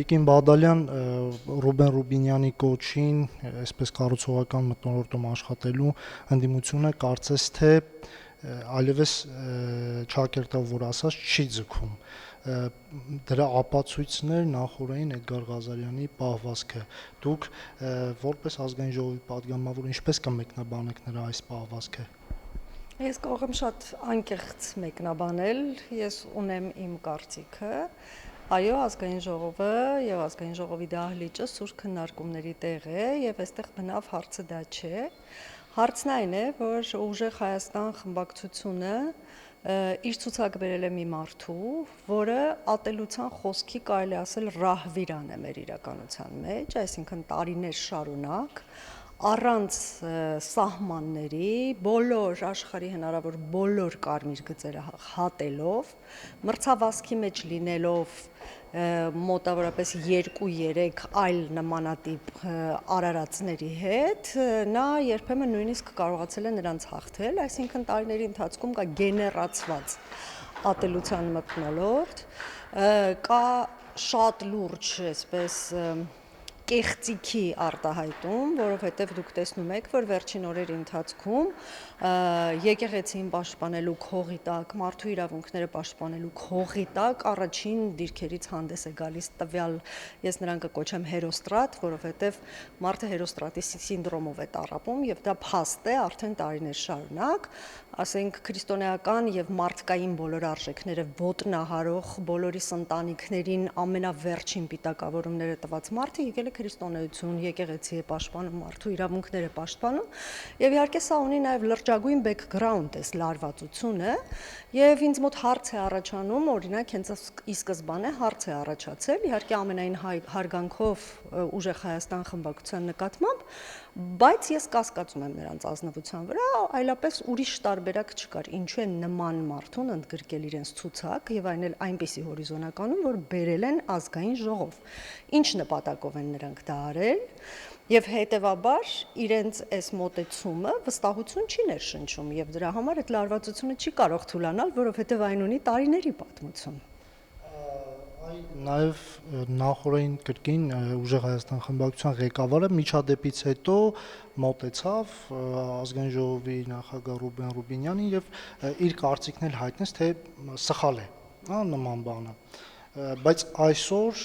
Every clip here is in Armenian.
Տիկին Բադալյան Ռուբեն Ռուբինյանի կոչին, այսպես կառուցողական մթնոլորտում աշխատելու ընդդիմությունը կարծես թե այլևս Չակերտով որ ասած չի ձգում։ Դրա ապացույցներ նախորդային Էդգար Ղազարյանի պահվածքը։ Դուք որպես ազգային ժողովի падգամավոր ինչպես կմեկնաբանեք նրա այս պահվածքը։ Ես կարող եմ շատ անկեղծ մեկնաբանել, ես ունեմ իմ կարծիքը, այո, ազգային ժողովը եւ ազգային ժողովի դահլիճը սուր քննարկումների տեղ է եւ այստեղ բնավ հարցը դա չէ։ Հարցն այն է, որ Ուժեղ Հայաստան խմբակցությունը իր ցուցակ բերել է մի մարդու, որը ատելության խոսքի կարելի ասել ռահվիրան է մեր իրականության մեջ, այսինքն տարիներ շարունակ առանց սահմանների, բոլոր աշխարհի հնարավոր բոլոր կարմիր գծերը հատելով, մրցավազքի մեջ լինելով մոտավորապես 2-3 այլ նմանատիպ արարածների հետ, նա երբեմն նույնիսկ կարողացել է նրանց հաղթել, այսինքն տարիների ընթացքում կա գեներացված ատելության մթնոլորտ, կա շատ լուրջ, այսպես կեղծիքի արտահայտում, որովհետև դուք տեսնում եք, որ վերջին օրերի ընթացքում եկեղեցին պաշտպանելու քողի տակ, մարդու իրավունքները պաշտպանելու քողի տակ առաջին դիրքերից հանդես է գալիս տվյալ, ես նրան կկոչեմ հերոստրատ, որովհետև մարդը հերոստրատի սինդրոմով է տառապում եւ դա փաստ է արդեն տարիներ շարունակ, ասենք քրիստոնեական եւ մարդկային բոլոր արժեքները ոտնահարող, բոլորիս ընտանիքներին ամենավերջին պիտակավորումները տված մարդը եկել է քրիստոնեություն, եկեղեցի է պաշտպանում, մարդու իրավունքներ է պաշտպանում եւ իհարկե սա ունի նաեւ լրջագույն բեքգրաունդ է լարվածությունը եւ ինձ մոտ հարց է առաջանում, օրինակ հենց ի սկզբանե հարց է առաջացել, իհարկե ամենայն հարգանքով Ուժեղ Հայաստան խմբակցության նկատմամբ, բայց ես կասկածում եմ նրանց ազնվության վրա, այլապես ուրիշ տարբերակ չկար, ինչու են նման մարդուն ընդգրկել իրենց ցուցակ եւ այն էլ այնպիսի հորիզոնականում, որ բերել են ազգային ժողով։ Ինչ նպատակով են նրանք դա արել եւ հետեւաբար իրենց այս մոտեցումը վստահություն չի ներշնչում եւ դրա համար այդ լարվածությունը չի կարող թուլանալ, որովհետեւ այն ունի տարիների պատմություն։ Նաև նախորդին կրկին Ուժեղ Հայաստան խմբակցության ղեկավարը միջադեպից հետո մոտեցավ ազգային ժողովի նախագահ Ռուբեն Ռուբինյանին եւ իր կարծիքն էլ հայտնեց, թե սխալ է, նման բանը։ Բայց այսօր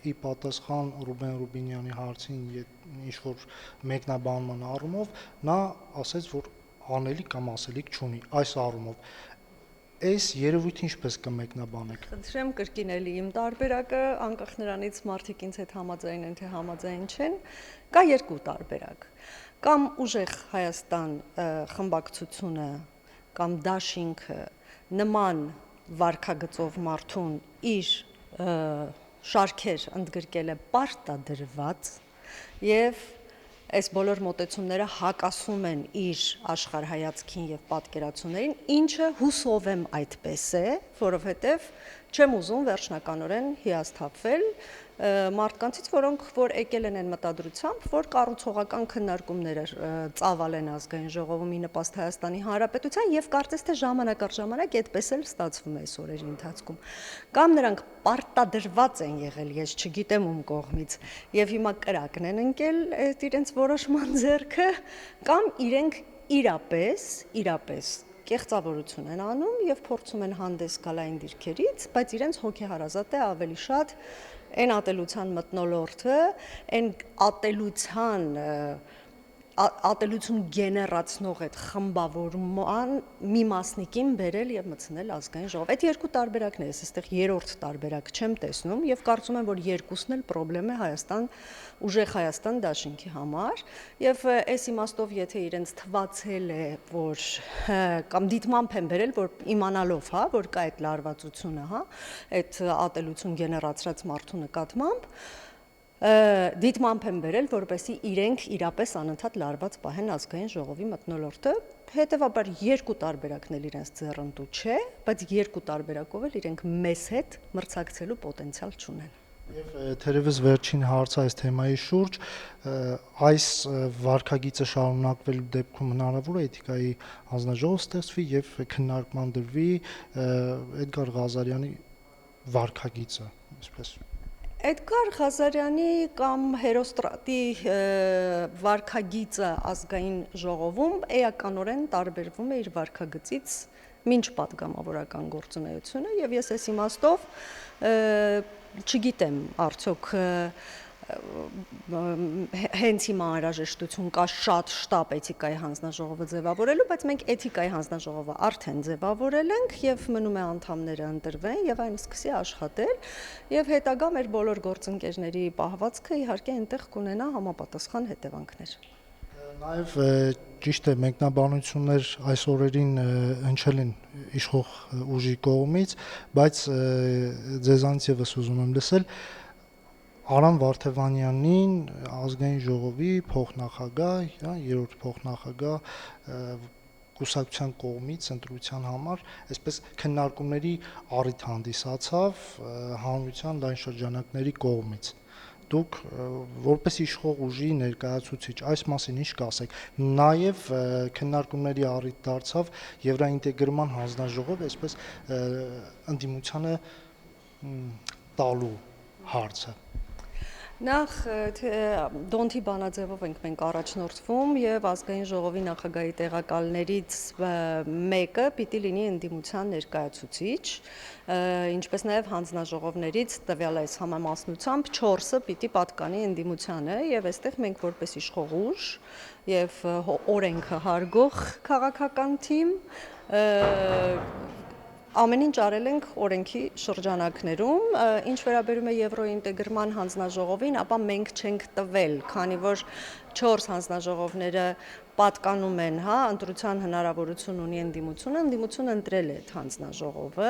ի պատասխան Ռուբեն Ռուբինյանի հարցին ինչ որ մեկնաբանման առումով նա ասաց, որ անելիք կամ ասելիք չունի այս առումով։ Այս երևույթը ինչպես կմեկնաբանեք։ Խնդրեմ կրկին էլի իմ տարբերակը, անկախ նրանից մարդիկ ինձ հետ համաձայն են թե համաձայն չեն, կա երկու տարբերակ։ Կամ Ուժեղ Հայաստան խմբակցությունը կամ դաշինքը նման վարքագծով մարդուն իր շարքեր ընդգրկել է պարտադրված եւ այս բոլոր մոտեցումները հակասում են իր աշխարհայացքին եւ պատկերացումներին, ինչը հուսով եմ այդպես է, որովհետեւ չեմ ուզում վերջնականորեն հիասթափվել մարդկանցից, որոնք որ եկել են այն մտադրությամբ, որ կառուցողական քննարկումներ ծավալեն ազգային ժողովում ի նպաստ Հայաստանի Հանրապետության եւ կարծես թե ժամանակ առ ժամանակ այդպես էլ ստացվում է այս օրերի ընթացքում։ Կամ նրանք պարտադրված են եղել, ես չգիտեմ ում կողմից, եւ հիմա կրակն են ընկել այդ իրենց որոշման ձեռքը, կամ իրենք իրապես կեղծավորություն են անում եւ փորձում են հանդես գալ այն դիրքերից, բայց իրենց հոգեհարազատ է ավելի շատ այն ատելության մթնոլորտը, այն ատելություն գեներացնող այդ խմբավորման մի մասնիկին բերել եւ մտցնել ազգային ժողով։ Այդ երկու տարբերակն է, ես այստեղ երրորդ տարբերակ չեմ տեսնում եւ կարծում եմ, որ երկուսն էլ խնդրեմ է Հայաստան Ուժեղ Հայաստան դաշինքի համար եւ այս իմաստով եթե իրենց թվացել է, որ կամ դիտմամբ են բերել, որ իմանալով, որ կա այդ լարվածությունը, այդ ատելություն գեներացրած մարդու նկատմամբ դիտմամբ են բերել, որպեսզի իրենք իրապես անընդհատ լարված պահեն ազգային ժողովի մթնոլորտը, հետևաբար երկու տարբերակն էլ իրենց ձեռնտու չէ, բայց երկու տարբերակով էլ իրենք մեզ հետ մրցակցելու պոտենցիալ չունեն։ Եվ թերևս վերջին հարցը այս թեմայի շուրջ այս վարքագիծը շարունակվելու դեպքում հնարավոր է էթիկայի հանձնաժողով ստեղծվի եւ քննարկման դրվի Էդգար Ղազարյանի վարքագիծը, այսպես։ Էդգար Ղազարյանի կամ Հերոստրատի վարքագիծը ազգային ժողովում էականորեն տարբերվում է իր վարքագծից մինչ պատգամավորական գործունեությունը եւ ես այս իմաստով չգիտեմ արդյոք հենց հիմա անհրաժեշտություն կա շատ շտապ էթիկայի հանձնաժողովը ձևավորելու, բայց մենք էթիկայի հանձնաժողովը արդեն ձևավորել ենք եւ մնում է անդամները ընտրվեն եւ այն սկսի աշխատել եւ հետագա մեր բոլոր գործընկերների պահվածքը իհարկե այնտեղ կունենա համապատասխան հետևանքներ։ Նաև ճիշտ է մեկնաբանություններ այս օրերին հնչել են իշխող ուժի կողմից, բայց ձեզանից եւս ուզում եմ լսել Արամ Վարդևանյանին ազգային ժողովի փոխնախագահ, երրորդ փոխնախագահ կուսակցության կողմից ընտրության համար, այսպես քննարկումների առիթ հանդիսացավ հանրության լայն շրջանակների կողմից։ Դուք որպես իշխող ուժի ներկայացուցիչ այս մասին ինչ կասեք։ Նաև քննարկումների առիթ դարձավ Եվրաինտեգրման հանձնաժողով, այսպես ընդդիմությանը տալու հարցը։ Նախ Դոնթի բանաձևով ենք մենք առաջնորդվում եւ ազգային ժողովի նախագահի տեղակալներից մեկը պիտի լինի ընդդիմության ներկայացուցիչ, ինչպես նաեւ հանձնաժողովներից տվյալ այս համամասնությամբ 4-ը պիտի պատկանի ընդդիմությանը եւ այստեղ մենք որպես իշխող ուժ եւ օրենքը հարգող քաղաքական թիմ ամեն ինչ արել ենք օրենքի շրջանակներում, ինչ վերաբերում է Եվրոինտեգրման հանձնաժողովին, ապա մենք չենք տվել, քանի որ 4 հանձնաժողովները պատկանում են, ընտրության հնարավորություն ունի ընդդիմությունը ընտրել է հանձնաժողովը,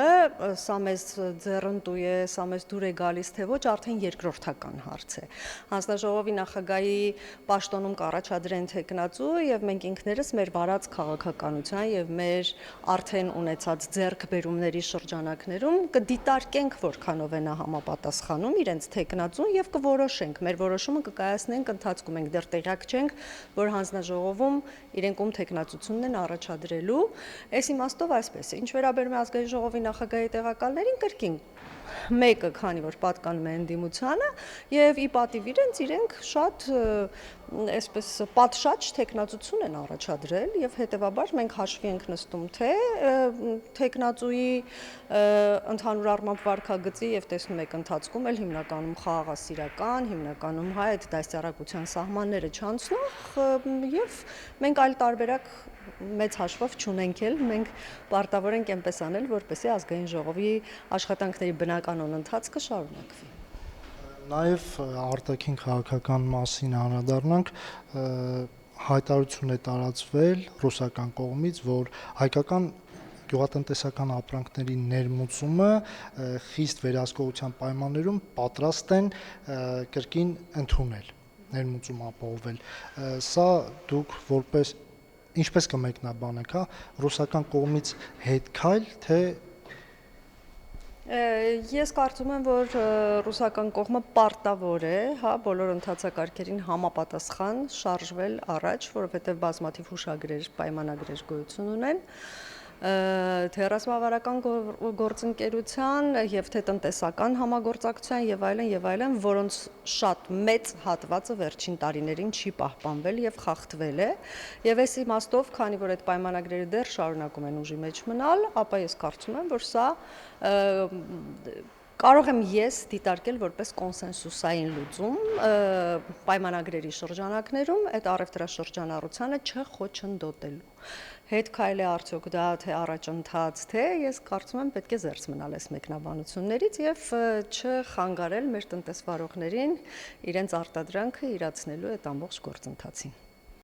սա մեզ ձեռնտու է, սա մեզ դուր է գալիս, թե ոչ, արդեն երկրորդական հարց է։ Հանձնաժողովի նախագահի պաշտոնում կառաջադրեն թեկնածու եւ մենք ինքներս մեր վարած քաղաքականության եւ մեր արդեն ունեցած ձեռքբերումների շրջանակներում կդիտարկենք որքանով է նա համապատասխանում իրենց թեկնածուն եւ կորոշենք։ Մեր որոշումը կկայացնենք ընթացքում, ենք դեռ տեղյակ չենք, որ հանձնաժողովում իրենք ում թեկնածությունն են առաջադրելու, այս իմաստով այսպես է։ Ինչ վերաբերում է ազգային ժողովի նախագահի տեղակալներին, կրկին մեկը, քանի որ պատկանում է ընդդիմությանը, եւ ի պատիվ իրենք շատ այսպես պատշաճ թեկնածություն են առաջադրել եւ հետեւաբար մենք հաշվի ենք նստում թե թեկնածուի ընդհանուր առմամբ վարքագծի եւ տեսնում եք ընթացքում էլ հիմնականում խաղաղասիրական, հիմնականում այդ դասյարակության սահմանները չանցնող եւ մենք այլ տարբերակ մեծ հաշվով չունենք էլ, մենք պարտավոր ենք այնպես անել, որպեսզի ազգային ժողովի աշխատանքների բնականon ընթացքը շարունակվի։ Նաև արտաքին քաղաքական մասին անդրադառնանք, հայտարարություն է տարածվել ռուսական կողմից, որ հայկական գյուղատնտեսական ապրանքների ներմուծումը խիստ վերահսկողության պայմաններում պատրաստ են կրկին ընդունել, ներմուծում ապահովել։ Սա դուք որպես ինչպես կմեկնաբանեք, ռուսական կողմից հետքայլ, թե Ես կարծում եմ, որ ռուսական կողմը պարտավոր է, բոլոր ընթացակարգերին համապատասխան շարժվել առաջ, որովհետև բազմաթիվ հուշագրեր, պայմանագրեր գոյություն ունեն, թե ռազմավարական գործընկերության եւ թե տնտեսական համագործակցության եւ այլն, որոնց շատ մեծ հատվածը վերջին տարիներին չի պահպանվել եւ խախտվել է, եւ այս իմաստով, քանի որ այդ պայմանագրերը դեռ շարունակում են ուժի մեջ մնալ, ապա ես կարծում եմ, որ սա կարող եմ ես դիտարկել որպես կոնսենսուսային լուծում պայմանագրերի շրջանակներում այդ առևտրաշրջանառությանը չխոչընդոտելու։ Հետ քայլ է արդյոք դա, թե առաջընթաց, թե ես կարծում եմ պետք է զերծ մնալ այս մեկնաբանություններից եւ չխանգարել մեր տնտեսվարողներին իրենց արտադրանքը իրացնելու այդ ամբողջ գործընթացին։